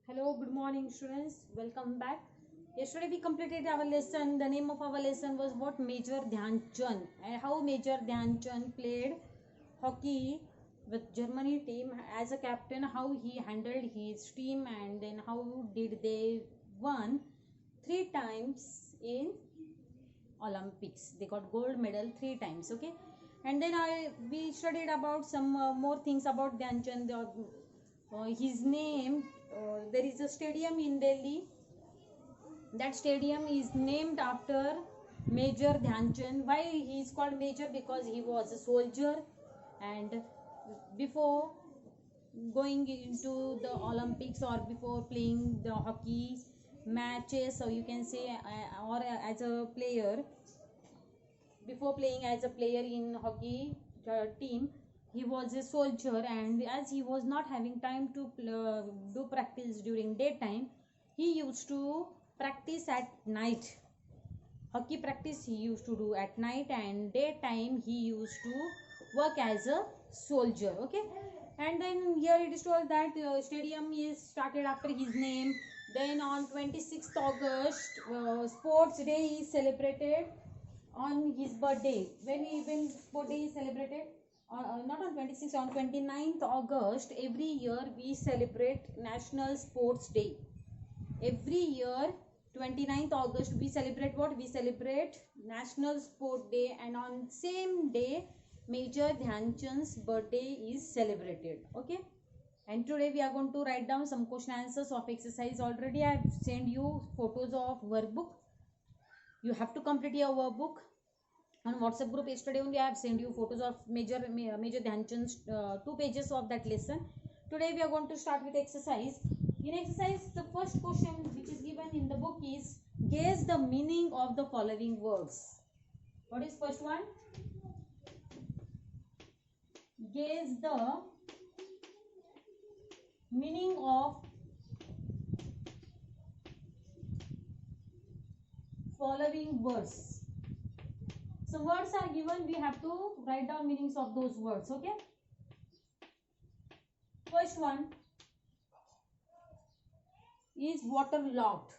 Hello, good morning students. Welcome back. Yesterday we completed our lesson. The name of our lesson was what? Major Dhyan Chand. And how Major Dhyan Chand played hockey with Germany team as a captain, how he handled his team, and then how did they won 3 times in Olympics. They got gold medal 3 times. Okay, and then we studied about some more things about Dhyan Chand. His name, there is a stadium in Delhi. That stadium is named after Major Dhyan Chand. Why he is called Major? Because he was a soldier, and before going into the Olympics or before playing the hockey matches, so you can say, or as a player, before playing as a player in hockey team, he was a soldier, and as he was not having time to do practice during daytime, he used to practice at night. Hockey practice he used to do at night, and daytime he used to work as a soldier. Okay, and then here it is told that stadium is started after his name. Then on 26th August, sports day is celebrated on his birthday. When birthday is celebrated, not on 26th, on 29th August, every year we celebrate National Sports Day. Every year 29th August we celebrate what? We celebrate National Sport Day, and on same day Major Dhyan Chand's birthday is celebrated. Okay, and today we are going to write down some question answers of exercise. Already I have sent you photos of workbook. You have to complete your workbook. On WhatsApp group yesterday only I have sent you photos of Major Dhyan Chand's 2 pages of that lesson. Today we are going to start with exercise. In exercise, the first question which is given in the book is, guess the meaning of the following words. What is first one? Guess the meaning of following words. So words are given, we have to write down meanings of those words. Okay, first one is waterlogged.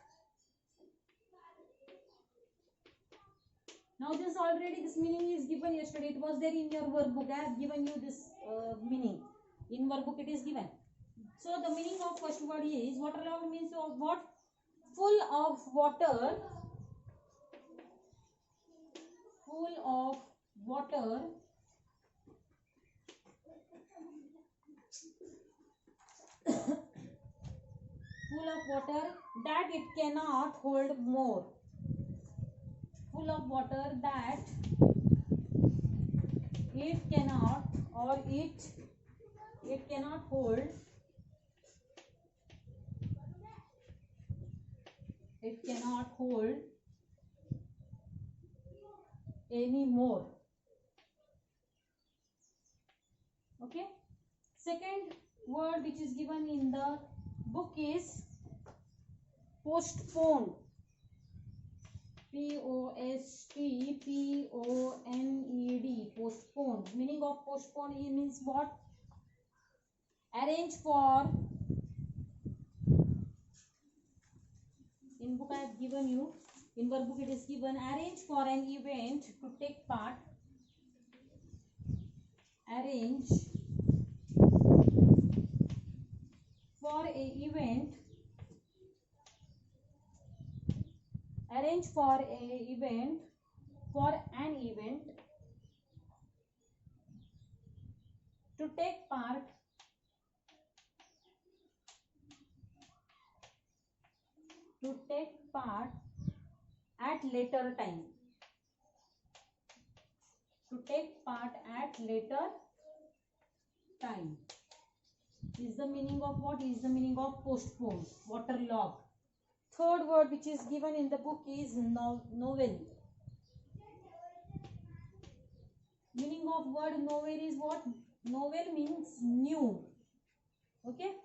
Now this meaning is given yesterday. It was there in your workbook. I have given you this meaning. In workbook it is given. So the meaning of first word is waterlogged means of what? Full of water. Full of water. Full of water that it cannot hold more. Full of water that it cannot, or it cannot hold, it cannot hold any more. Okay, second word which is given in the book is postponed. Postponed. Postponed. Meaning of postpone means what? Arrange for. In book I have given you. In workbook it is given, arrange for an event to take part. Arrange for a event. Arrange for a event, for an event to take part at later time. To take part at later time is the meaning of what? Is the meaning of postpone, waterlogged. Third word which is given in the book is novel. Meaning of word novel is what? Novel means new. Okay.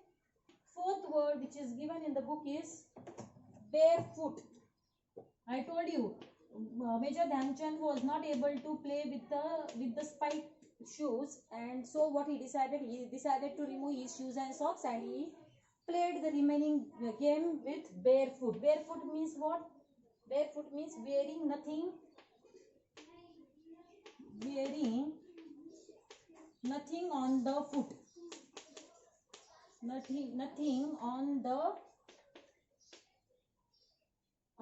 Fourth word which is given in the book is barefoot. I told you Major Dhyan Chand was not able to play with the spiked shoes, and so what he decided? He decided to remove his shoes and socks, and he played the remaining game with barefoot. Barefoot means what? Barefoot means wearing nothing on the foot. Nothing on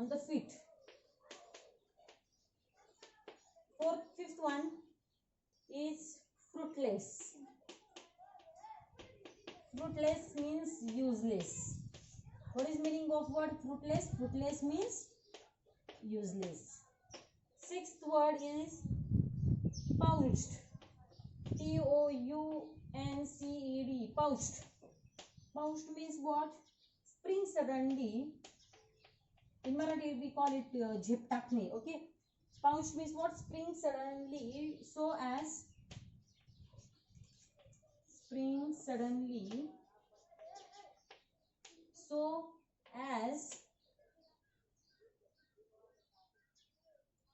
the feet. Fifth one is fruitless. Fruitless means useless. What is meaning of word fruitless? Fruitless means useless. Sixth word is pouched. Pounced. Pouched. Pouched means what? Spring suddenly. In Marathi we call it झेपटाकणे. Okay. Pouched means what? Spring suddenly, so as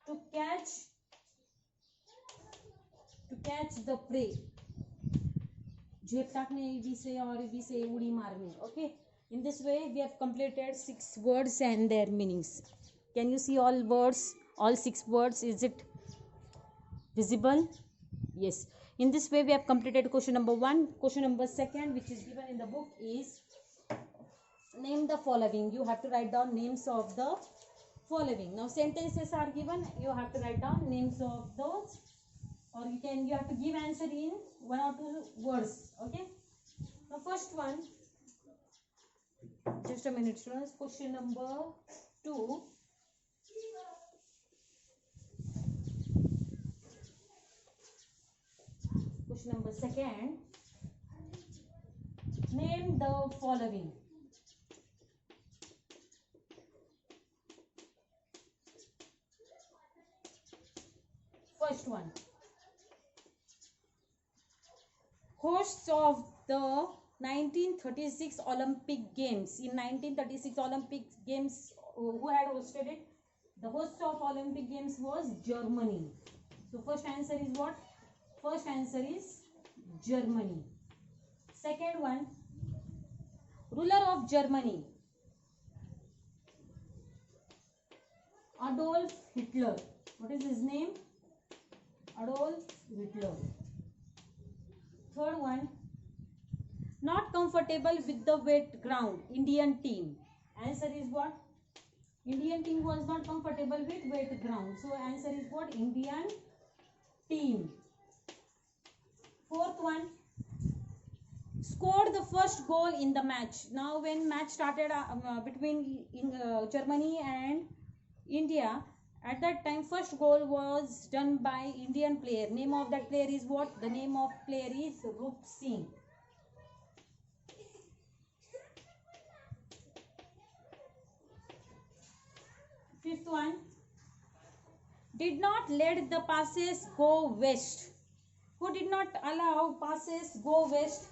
to catch the prey. झेप टाकणे we say, or we say उडी मारणे. Okay. In this way we have completed 6 words and their meanings. Can you see all words, all 6 words? Is it visible? Yes. In this way we have completed question number 1. Question number 2, which is given in the book, is name the following. You have to write down names of the following. Now sentences are given, you have to write down names of those, or you have to give answer in 1 or 2 words. Okay. Now first one, just a minute students. Question number 2. Question number 2. Name the following. First one. Hosts of the 1936 Olympic Games. In 1936 Olympic Games, who had hosted it? The host of Olympic Games was Germany. So first answer is what? First answer is Germany. Second one, ruler of Germany, Adolf Hitler. What is his name? Adolf Hitler. Third one, not comfortable with the wet ground, Indian team. Answer is what? Indian team was not comfortable with wet ground. So answer is what? Indian team. Fourth one, scored the first goal in the match. Now when match started between Germany and India, at that time first goal was done by Indian player. Name of that player is what? The name of player is Rup Singh. Fifth one, did not let the passes go west. Who did not allow passes go west?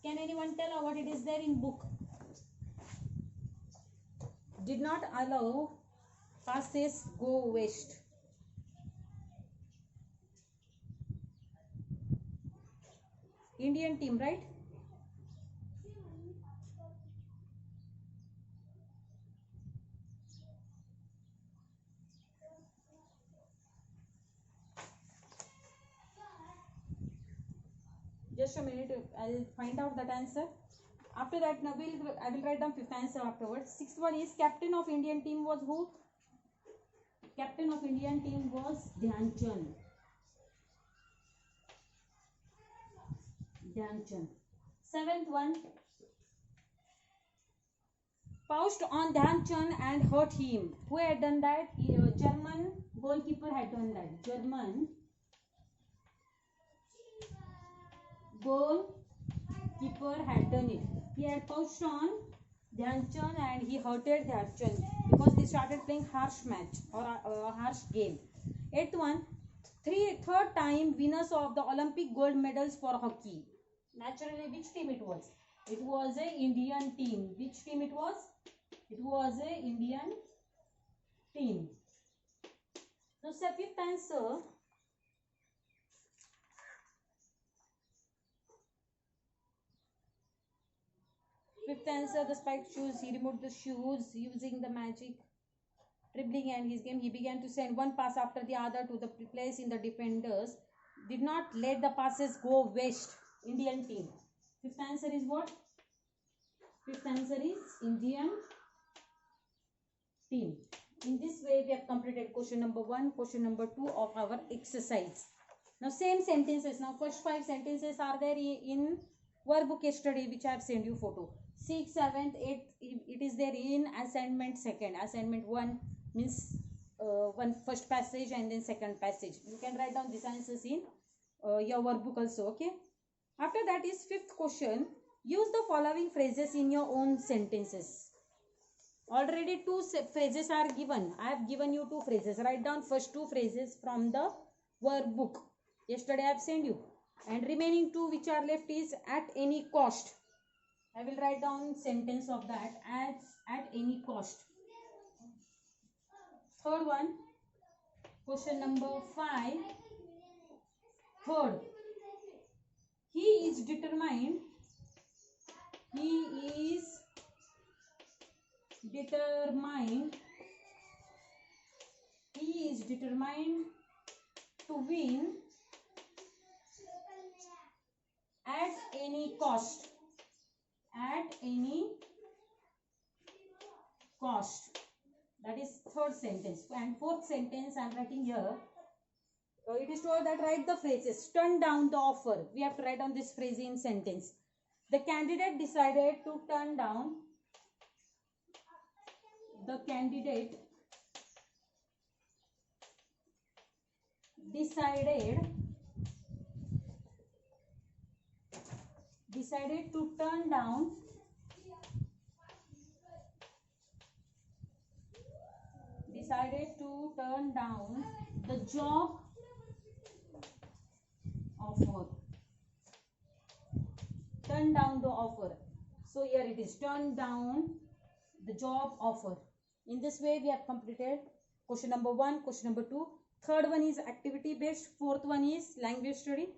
Can anyone tell what it is there in book? Did not allow passes go west. Indian team, right? Just a minute, I'll find out that answer. After that, I will write down 5th answer afterwards. 6th one is captain of Indian team was who? Captain of Indian team was Dhyan Chand. Dhyan Chand. 7th one, pounced on Dhyan Chand and hurt him. Who had done that? German goalkeeper had done that. German goalkeeper had done it. He had pounced on Dhyan Chand and he hurted Dhyan Chand because they started playing harsh match or a harsh game. 8th one, third time winners of the Olympic gold medals for hockey. Naturally, which team it was? It was a Indian team. Which team it was? It was a Indian team. So, 5th answer. Fifth answer, the spiked shoes. He removed the shoes using the magic dribbling and his game. He began to send one pass after the other to the place in the defenders. Did not let the passes go waste. Indian team. Fifth answer is what? Fifth answer is Indian team. In this way, we have completed question number 1, question number 2 of our exercise. Now, same sentences. Now, first 5 sentences are there in workbook yesterday, which I have sent you photo. 6th, 7th, 8th, it is there in assignment 2nd. Assignment 1 means one first passage and then second passage. You can write down these answers in your workbook also, okay? After that is 5th question. Use the following phrases in your own sentences. Already 2 phrases are given. I have given you 2 phrases. Write down first 2 phrases from the workbook. Yesterday I have sent you. And remaining 2 which are left is at any cost. I will write down sentence of that as at any cost. Third one, question number 5. Third, he is determined. He is determined. He is determined to win at any cost. At any cost. That is third sentence. And fourth sentence I am writing here. It is told that write the phrases. Turn down the offer. We have to write down this phrase in sentence. The candidate decided to turn down. The candidate decided to turn down the job offer. Turn down the offer. So here it is, turn down the job offer. In this way we have completed question number 1, question number 2. Third one is activity based. Fourth one is language study.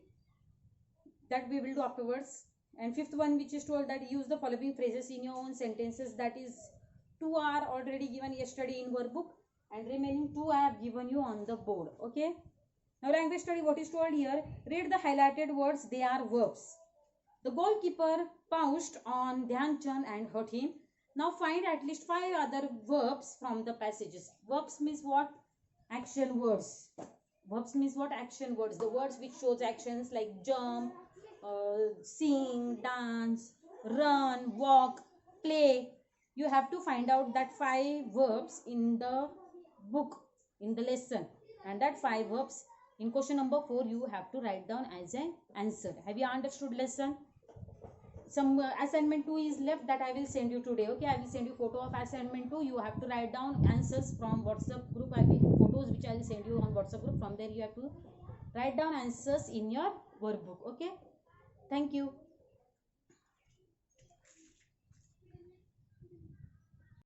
That we will do afterwards. And fifth one, which is told that use the following phrases in your own sentences. That is 2 are already given yesterday in workbook. And remaining 2 I have given you on the board. Okay. Now language study, what is told here. Read the highlighted words. They are verbs. The goalkeeper pounced on Dhyan Chand and hurt him. Now find at least 5 other verbs from the passages. Verbs means what? Action words. Verbs means what? Action words. The words which shows actions like jump, sing, dance, run, walk, play. You have to find out that 5 verbs in the book, in the lesson. And that 5 verbs in question number 4 you have to write down as an answer. Have you understood lesson? Some assignment 2 is left that I will send you today. Okay, I will send you photo of assignment 2. You have to write down answers from WhatsApp group. I will photos which I will send you on WhatsApp group. From there you have to write down answers in your workbook. Okay, thank you.